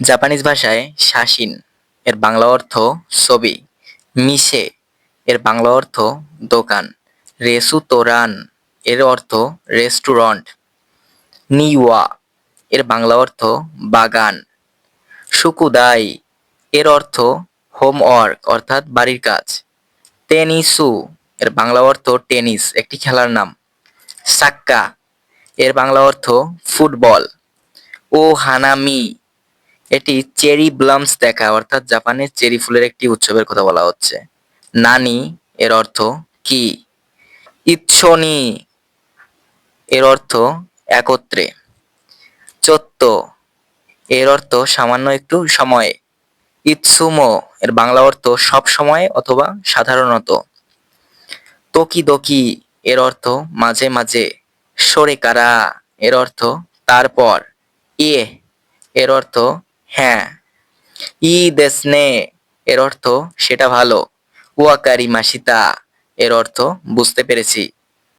Japanese ভাষায় শাসিন এর বাংলা অর্থ ছবি। মিসে এর বাংলা অর্থ দোকান। রেসুতোরান এর অর্থ রেস্টুরেন্ট। নিওয়া এর বাংলা অর্থ বাগান। সুকুদাই এর অর্থ হোমওয়ার্ক অর্থাৎ বাড়ির কাজ। টেনিসু এর বাংলা অর্থ টেনিস একটি খেলার নাম। সাক্কা এর বাংলা অর্থ ফুটবল। ও হানামি এটি চেরি ব্লামস দেখা অর্থাৎ জাপানের চেরি ফুলের একটি উৎসবের কথা বলা হচ্ছে। নানি এর অর্থ কি। ইৎসনি এর অর্থ একত্রে। চত্ব এর অর্থ সামান্য একটু সময়ে। ইৎসুমো এর বাংলা অর্থ সব সময় অথবা সাধারণত। তোকিদোকি এর অর্থ মাঝে মাঝে। সরেকারা এর অর্থ তারপর। ইয়ে এর অর্থ হ্যাঁ। ই দেসনে এর অর্থ সেটা ভালো। ওয়াকারি মাসিতা এর অর্থ বুঝতে পেরেছি।